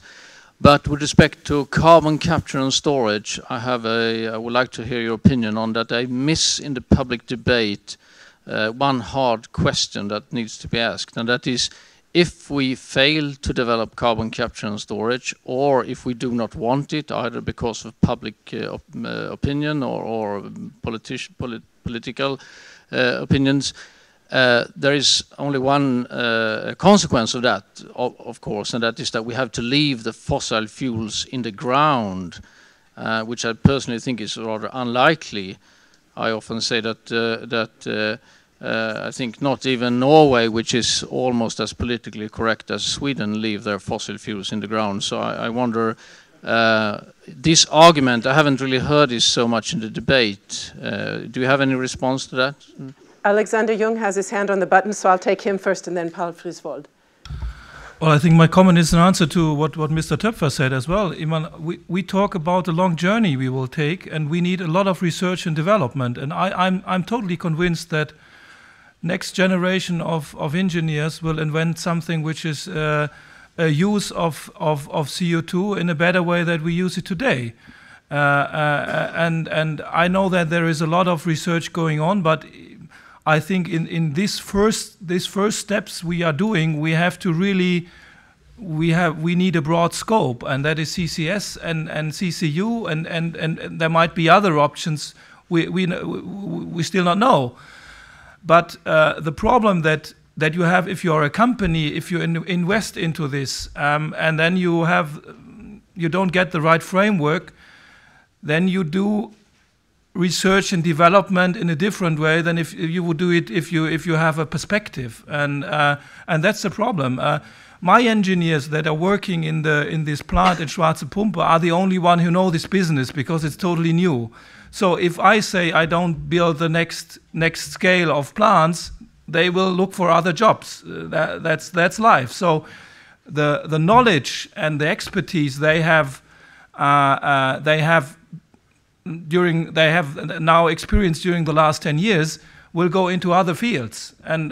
But with respect to carbon capture and storage, I would like to hear your opinion on that. I miss in the public debate one hard question that needs to be asked, and that is, if we fail to develop carbon capture and storage, or if we do not want it, either because of public opinion or political opinions, there is only one consequence of that, of course, and that is that we have to leave the fossil fuels in the ground, which I personally think is rather unlikely. I often say that I think not even Norway, which is almost as politically correct as Sweden, leave their fossil fuels in the ground. So I wonder this argument, I haven't really heard this so much in the debate. Do you have any response to that? Alexander Jung has his hand on the button, so I'll take him first and then Paal Frisvold. Well, I think my comment is an answer to what Mr. Töpfer said as well. Iman, we talk about the long journey we will take, and we need a lot of research and development. And I'm totally convinced that next generation of engineers will invent something which is a use of CO2 in a better way than we use it today. And I know that there is a lot of research going on, but I think in these first steps we are doing, we have to really we need a broad scope, and that is CCS and CCU, and there might be other options we still not know. But the problem that you have if you are a company, if you invest into this, and then you don't get the right framework, then you do research and development in a different way than if you would do it if you have a perspective, and that's the problem. My engineers that are working in this plant in Schwarze Pumpe are the only one who know this business because it's totally new. So if I say I don't build the next scale of plants, they will look for other jobs. That's life. So the knowledge and the expertise they have now experienced during the last 10 years will go into other fields, and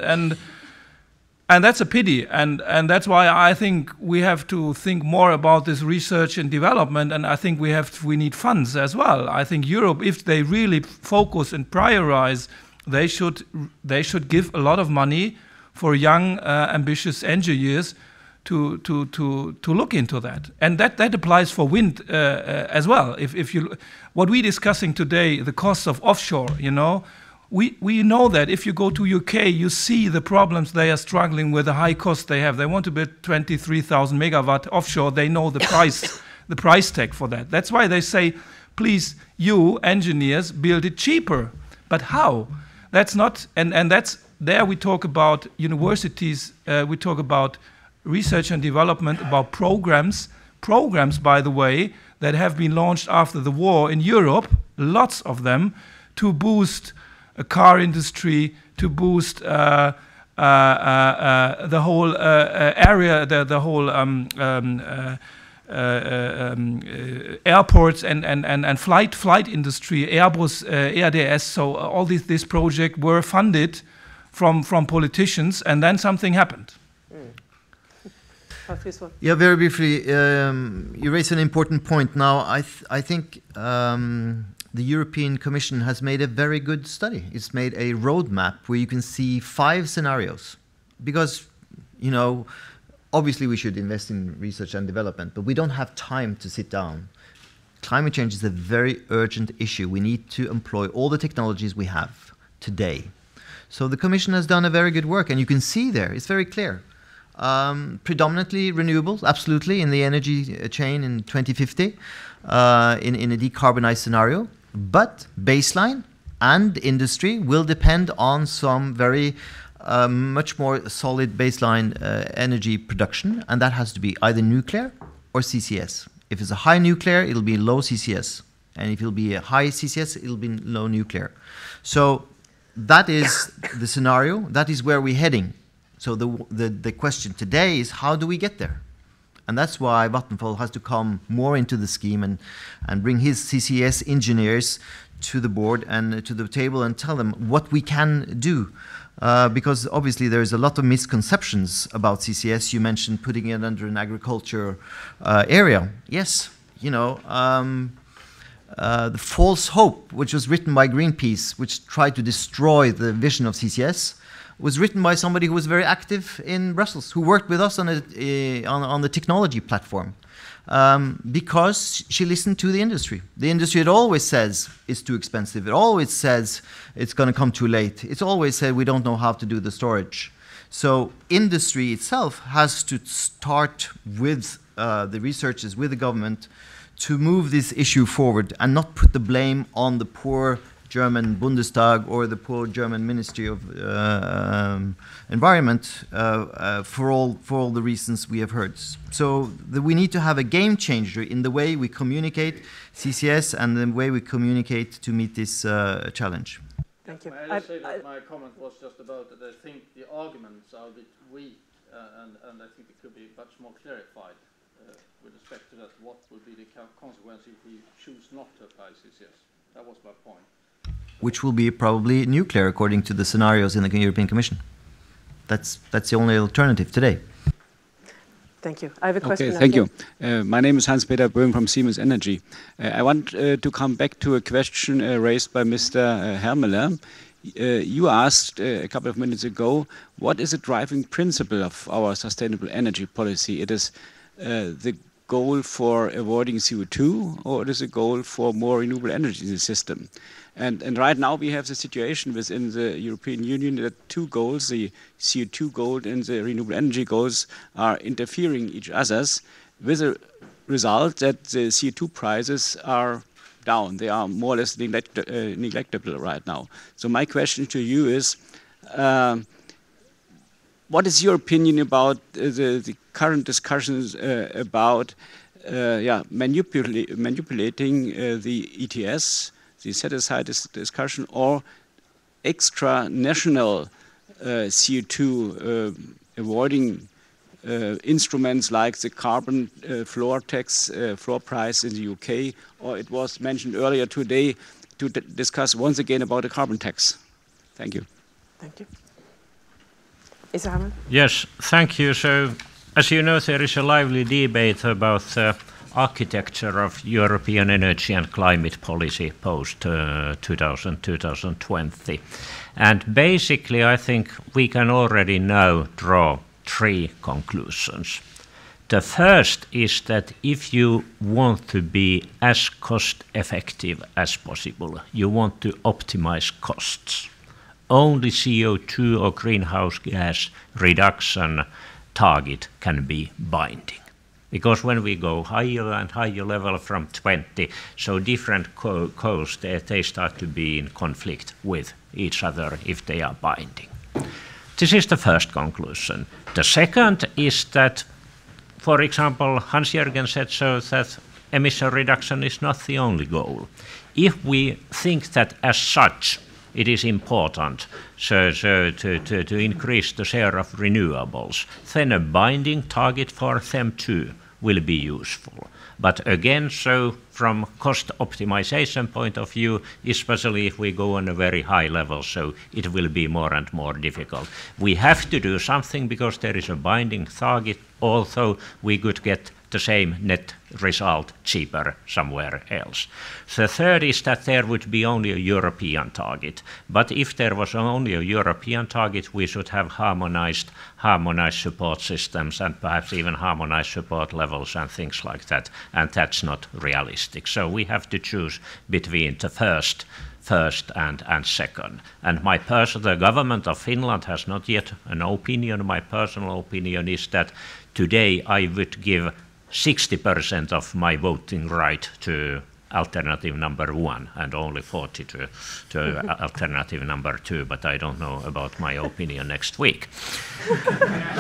that's a pity, and that's why I think we have to think more about this research and development, and I think we need funds as well. I think Europe, if they really focus and prioritize, they should give a lot of money for young ambitious engineers to look into that, and that applies for wind as well. If you what we're discussing today, the costs of offshore, we know that if you go to UK, you see the problems they are struggling with, the high cost they have. They want to build 23,000 megawatt offshore. They know the price tag for that. That's why they say, please, you engineers, build it cheaper. But how? That's not, and that's there we talk about universities. We talk about research and development, about programs, by the way, that have been launched after the war in Europe, lots of them, to boost a car industry, to boost the whole area, the whole airports and flight industry, Airbus, ERDS. So all these projects were funded from politicians, and then something happened. Yeah, very briefly, you raise an important point. Now, I think the European Commission has made a very good study. It's made a roadmap where you can see 5 scenarios. Because, obviously we should invest in research and development, but we don't have time to sit down. Climate change is a very urgent issue. We need to employ all the technologies we have today. So the Commission has done a very good work, and you can see there, it's very clear. Predominantly renewables, absolutely, in the energy chain in 2050, in a decarbonized scenario. But baseline and industry will depend on some very much more solid baseline energy production, and that has to be either nuclear or CCS. If it's a high nuclear, it'll be low CCS, and if it'll be a high CCS, it'll be low nuclear. So that is the scenario. That is where we're heading. So the question today is, how do we get there? And that's why Vattenfall has to come more into the scheme and bring his CCS engineers to the board and to the table and tell them what we can do. Because obviously there is a lot of misconceptions about CCS. You mentioned putting it under an agriculture area. Yes, the false hope, which was written by Greenpeace, which tried to destroy the vision of CCS, was written by somebody who was very active in Brussels, who worked with us on the technology platform, because she listened to the industry. The industry, it always says it's too expensive. It always says it's going to come too late. It's always said we don't know how to do the storage. So industry itself has to start with the researchers, with the government, to move this issue forward and not put the blame on the poor German Bundestag or the poor German Ministry of Environment for all the reasons we have heard. So we need to have a game changer in the way we communicate CCS and the way we communicate to meet this challenge. Thank you. May I just say that my comment was just about that I think the arguments are a bit weak, and I think it could be much more clarified with respect to that. What would be the consequence if we choose not to apply CCS? That was my point. Which will be probably nuclear, according to the scenarios in the European Commission. That's the only alternative today. Thank you. I have a question. Okay, thank you. My name is Hans-Peter Böhm from Siemens Energy. I want to come back to a question raised by Mr. Härmälä. You asked a couple of minutes ago, what is the driving principle of our sustainable energy policy? It is the goal for avoiding CO2, or it is a goal for more renewable energy in the system? And right now we have the situation within the European Union that two goals, the CO2 goal and the renewable energy goals, are interfering each other's, with a result that the CO2 prices are down. They are more or less neglectable right now. So my question to you is, what is your opinion about the current discussions about manipulating the ETS, the set-aside discussion, or extra national CO2 avoiding instruments like the carbon floor tax, floor price in the UK, or it was mentioned earlier today to discuss once again about a carbon tax? Thank you. Thank you. Is Hamel? Yes, thank you. So, as you know, there is a lively debate about the architecture of European energy and climate policy post 2020. And basically, I think we can already now draw three conclusions. The first is that if you want to be as cost effective as possible, you want to optimize costs. Only CO2 or greenhouse gas reduction target can be binding. Because when we go higher and higher level from 20, so different coasts, they start to be in conflict with each other if they are binding. This is the first conclusion. The second is that, for example, Hans-Jørgen said so that emission reduction is not the only goal. If we think that as such it is important to increase the share of renewables, then a binding target for them too will be useful. But again, so from cost optimization point of view, especially if we go on a very high level, so it will be more and more difficult. We have to do something because there is a binding target, although we could get the same net result cheaper somewhere else. The third is that there would be only a European target. But if there was only a European target, we should have harmonized support systems and perhaps even harmonized support levels and things like that. And that's not realistic. So we have to choose between the first and second. And the government of Finland has not yet an opinion. My personal opinion is that today I would give 60% of my voting right to alternative number 1 and only 40 to alternative number 2, but I don't know about my opinion next week.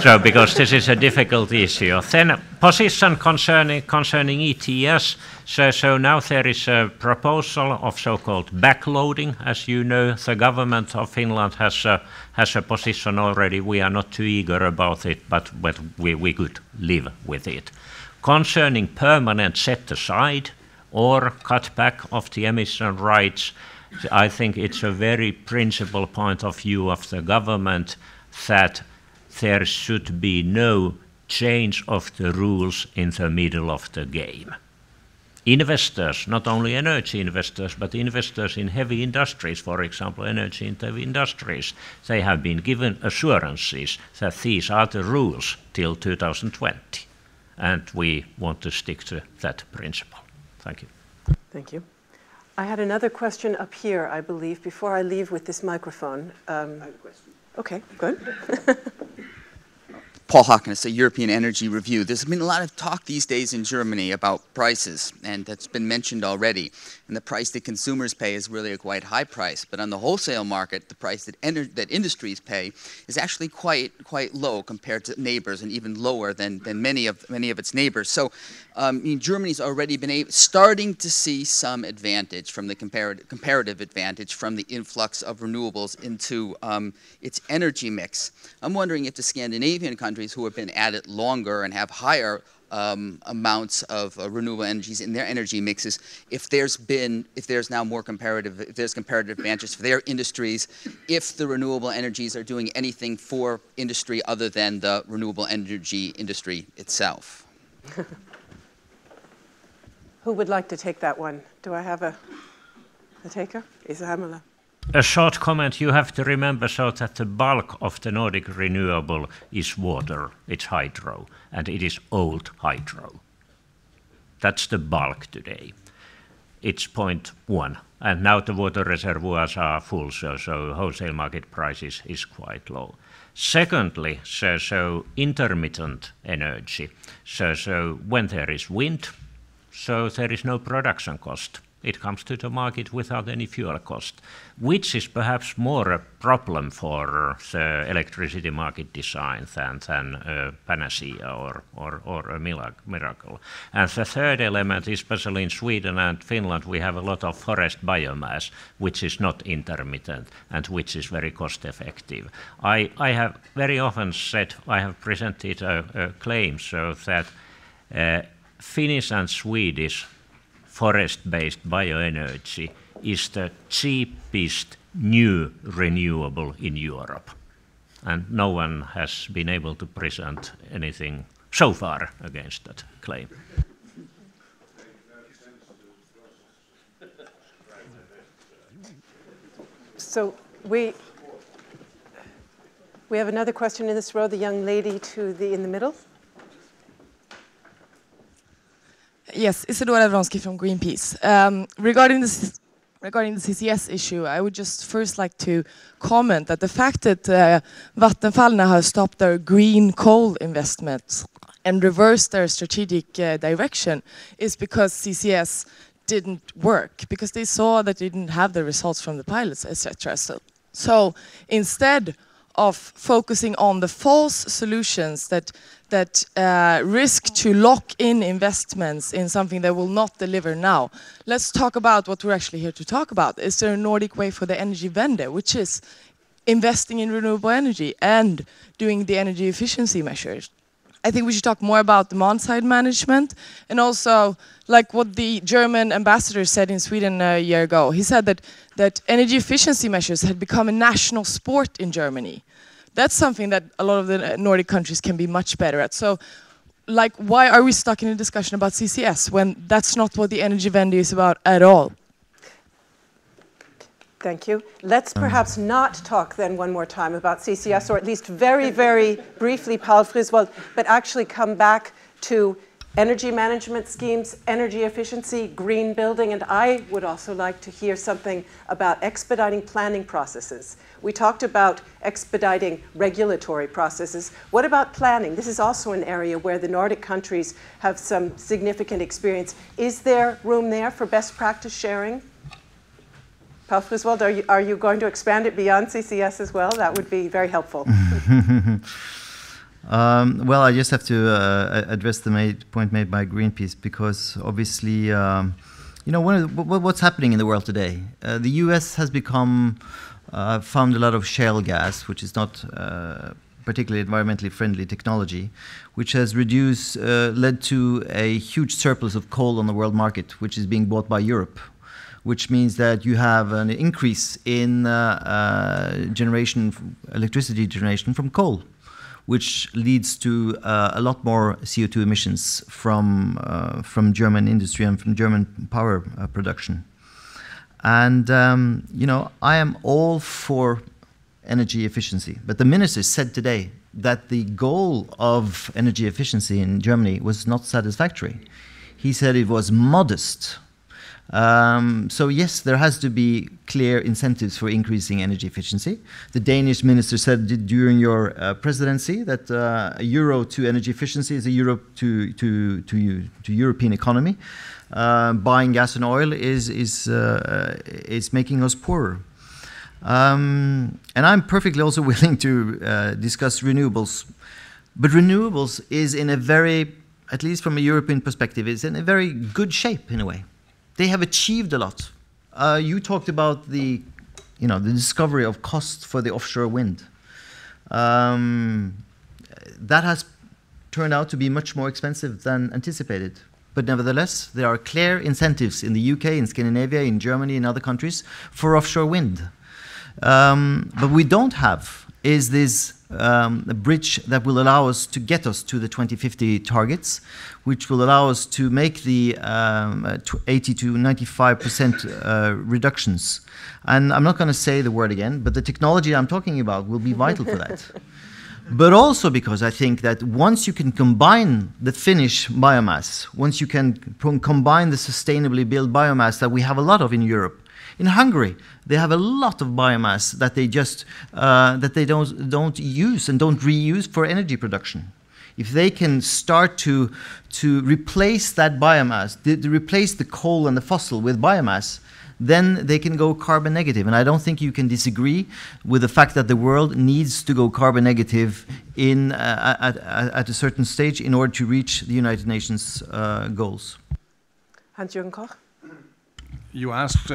So because this is a difficult issue. Then position concerning ETS. So now there is a proposal of so-called backloading. As you know, the government of Finland has a position already. We are not too eager about it, but we could live with it. Concerning permanent set-aside or cutback of the emission rights, I think it's a very principal point of view of the government that there should be no change of the rules in the middle of the game. Investors, not only energy investors, but investors in heavy industries, for example, energy-intensive industries, they have been given assurances that these are the rules till 2020. And we want to stick to that principle. Thank you. Thank you. I had another question up here, I believe, before I leave with this microphone. I have a question. Okay, good. Paul Hawkins, a European Energy Review. There's been a lot of talk these days in Germany about prices, and that's been mentioned already. And the price that consumers pay is really a quite high price. But on the wholesale market, the price that industries pay is actually quite low compared to neighbors, and even lower than many of its neighbors. So Germany's already been starting to see some advantage from the comparative advantage from the influx of renewables into its energy mix. I'm wondering if the Scandinavian countries who have been at it longer and have higher amounts of renewable energies in their energy mixes, if there's comparative advantages for their industries, if the renewable energies are doing anything for industry other than the renewable energy industry itself. Who would like to take that one? Do I have a taker? Is Härmälä? A short comment. You have to remember so that the bulk of the Nordic renewable is water, it's hydro, and it is old hydro. That's the bulk today. It's 0.1, and now the water reservoirs are full, so wholesale market price is quite low. Secondly, so intermittent energy. So when there is wind, so there is no production cost. It comes to the market without any fuel cost, which is perhaps more a problem for the electricity market design than a panacea or a miracle. And the third element, especially in Sweden and Finland, we have a lot of forest biomass, which is not intermittent and which is very cost effective. I have very often said, I have presented a claim so that Finnish and Swedish forest-based bioenergy is the cheapest new renewable in Europe. And no one has been able to present anything so far against that claim. So we have another question in this row, the young lady in the middle. Yes, Isadora Vronsky from Greenpeace. Regarding the CCS issue, I would just first like to comment that the fact that Vattenfall now has stopped their green coal investments and reversed their strategic direction is because CCS didn't work, because they saw that they didn't have the results from the pilots, etc. So instead of focusing on the false solutions that risk to lock in investments in something that will not deliver now. Let's talk about what we're actually here to talk about. Is there a Nordic way for the Energiewende, which is investing in renewable energy and doing the energy efficiency measures? I think we should talk more about demand-side management, and also like what the German ambassador said in Sweden a year ago. He said that energy efficiency measures had become a national sport in Germany. That's something that a lot of the Nordic countries can be much better at. So, like, why are we stuck in a discussion about CCS when that's not what the Energiewende is about at all? Thank you. Let's perhaps not talk then one more time about CCS, or at least very, very briefly, Paal Frisvold, but actually come back to energy management schemes, energy efficiency, green building, and I would also like to hear something about expediting planning processes. We talked about expediting regulatory processes. What about planning? This is also an area where the Nordic countries have some significant experience. Is there room there for best practice sharing? Paal Frisvold, are you going to expand it beyond CCS as well? That would be very helpful. Well, I just have to address the point made by Greenpeace, because obviously, what's happening in the world today? The US has found a lot of shale gas, which is not particularly environmentally friendly technology, which has led to a huge surplus of coal on the world market, which is being bought by Europe, which means that you have an increase in electricity generation from coal, which leads to a lot more CO2 emissions from German industry and from German power production. And, I am all for energy efficiency. But the minister said today that the goal of energy efficiency in Germany was not satisfactory. He said it was modest. So yes, there has to be clear incentives for increasing energy efficiency. The Danish minister said during your presidency that a euro to energy efficiency is a euro to European economy. Buying gas and oil is making us poorer. And I'm perfectly also willing to discuss renewables. But renewables is in a very, at least from a European perspective, is in a very good shape in a way. They have achieved a lot. You talked about the discovery of cost for the offshore wind. That has turned out to be much more expensive than anticipated. But nevertheless, there are clear incentives in the UK, in Scandinavia, in Germany, in other countries for offshore wind. But we don't have is this a bridge that will allow us to get us to the 2050 targets, which will allow us to make the 80 to 95% reductions. And I'm not going to say the word again, but the technology I'm talking about will be vital for that. But also because I think that once you can combine the Finnish biomass, once you can combine the sustainably built biomass that we have a lot of in Europe. In Hungary, they have a lot of biomass that they just don't use and don't reuse for energy production. If they can start to replace that biomass, replace the coal and the fossil with biomass, then they can go carbon negative. And I don't think you can disagree with the fact that the world needs to go carbon negative at a certain stage in order to reach the United Nations goals. Hans-Jørgen Koch? You asked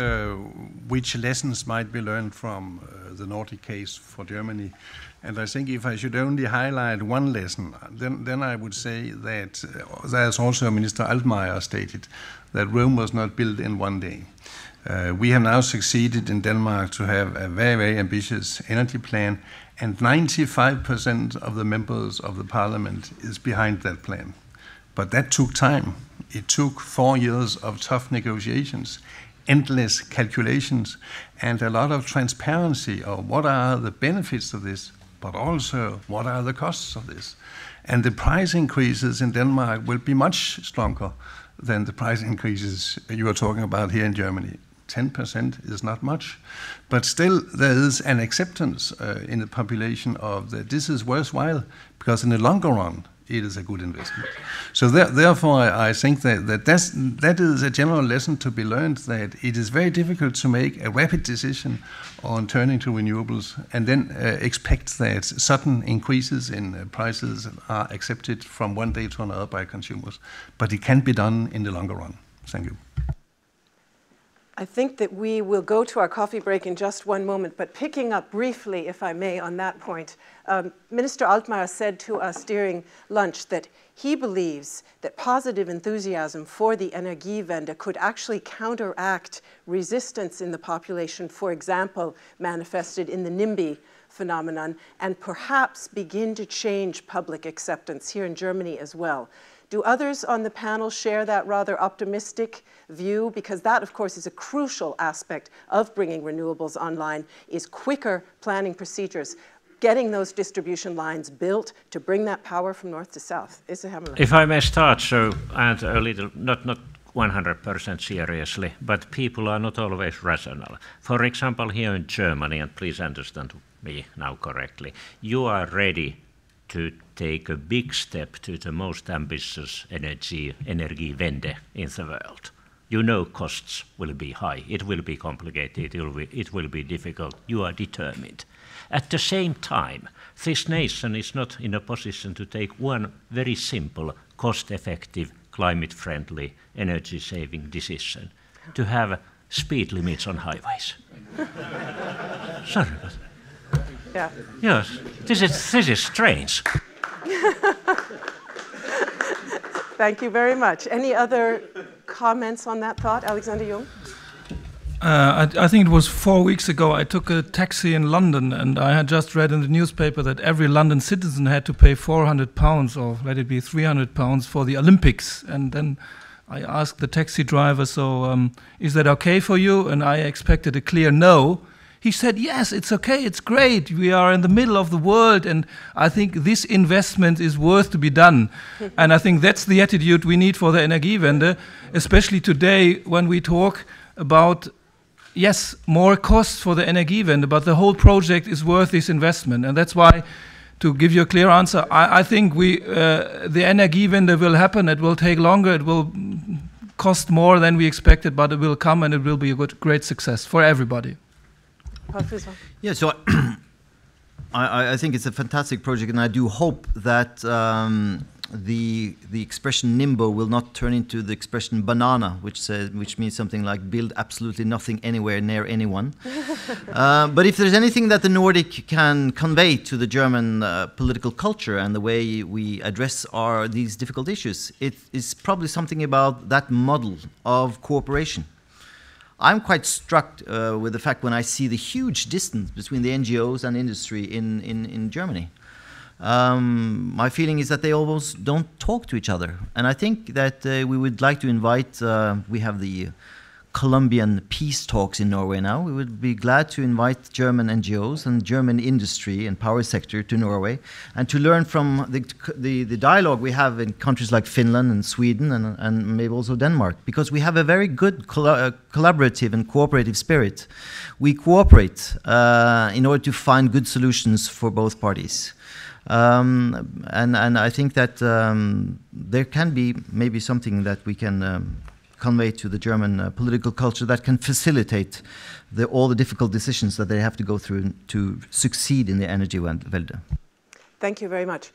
which lessons might be learned from the Nordic case for Germany. And I think if I should only highlight one lesson, then I would say that, as also Minister Altmaier stated, that Rome was not built in one day. We have now succeeded in Denmark to have a very, very ambitious energy plan, and 95% of the members of the parliament is behind that plan. But that took time. It took 4 years of tough negotiations, endless calculations, and a lot of transparency of what are the benefits of this, but also what are the costs of this. And the price increases in Denmark will be much stronger than the price increases you are talking about here in Germany. 10% is not much, but still there is an acceptance in the population of that this is worthwhile, because in the longer run, it is a good investment. So therefore, I think that is a general lesson to be learned, that it is very difficult to make a rapid decision on turning to renewables and then expect that sudden increases in prices are accepted from one day to another by consumers. But it can be done in the longer run. Thank you. I think that we will go to our coffee break in just one moment, but picking up briefly, if I may, on that point, Minister Altmaier said to us during lunch that he believes that positive enthusiasm for the Energiewende could actually counteract resistance in the population, for example, manifested in the NIMBY phenomenon, and perhaps begin to change public acceptance here in Germany as well. Do others on the panel share that rather optimistic view? Because that, of course, is a crucial aspect of bringing renewables online, is quicker planning procedures, getting those distribution lines built to bring that power from north to south. If I may start, and a little, not 100% seriously, but people are not always rational. For example, here in Germany, and please understand me now correctly, you are ready to take a big step to the most ambitious Energiewende in the world. You know costs will be high, it will be complicated, it will be difficult, you are determined. At the same time, this nation is not in a position to take one very simple, cost-effective, climate-friendly, energy-saving decision, to have speed limits on highways. Sorry, but... Yeah. Yes, this is strange. Thank you very much. Any other comments on that thought? Alexander Jung? I think it was 4 weeks ago I took a taxi in London, and I had just read in the newspaper that every London citizen had to pay £400 or let it be £300 for the Olympics. And then I asked the taxi driver, so is that okay for you? And I expected a clear no. He said, yes, it's okay, it's great. We are in the middle of the world, and I think this investment is worth to be done. And I think that's the attitude we need for the Energiewende, especially today when we talk about, yes, more costs for the Energiewende, but the whole project is worth this investment. And that's why, to give you a clear answer, I think the Energiewende will happen. It will take longer, it will cost more than we expected, but it will come and it will be a great success for everybody. Yeah, so I think it's a fantastic project, and I do hope that the expression NIMBO will not turn into the expression banana, which means something like build absolutely nothing anywhere near anyone. But if there's anything that the Nordic can convey to the German political culture and the way we address these difficult issues, it is probably something about that model of cooperation. I'm quite struck with the fact when I see the huge distance between the NGOs and industry in Germany. My feeling is that they almost don't talk to each other. And I think that we would like to invite, we have the Colombian peace talks in Norway now. We would be glad to invite German NGOs and German industry and power sector to Norway and to learn from the dialogue we have in countries like Finland and Sweden and maybe also Denmark, because we have a very good collaborative and cooperative spirit. We cooperate in order to find good solutions for both parties. And I think that there can be maybe something that we can convey to the German political culture that can facilitate all the difficult decisions that they have to go through to succeed in the Energiewende. Thank you very much.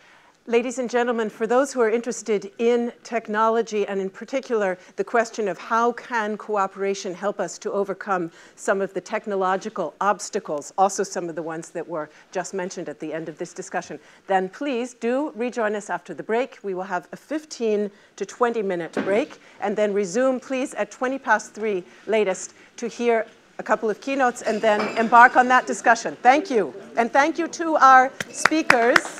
Ladies and gentlemen, for those who are interested in technology and in particular the question of how can cooperation help us to overcome some of the technological obstacles, also some of the ones that were just mentioned at the end of this discussion, then please do rejoin us after the break. We will have a 15 to 20-minute break and then resume, please, at 3:20 latest to hear a couple of keynotes and then embark on that discussion. Thank you. And thank you to our speakers.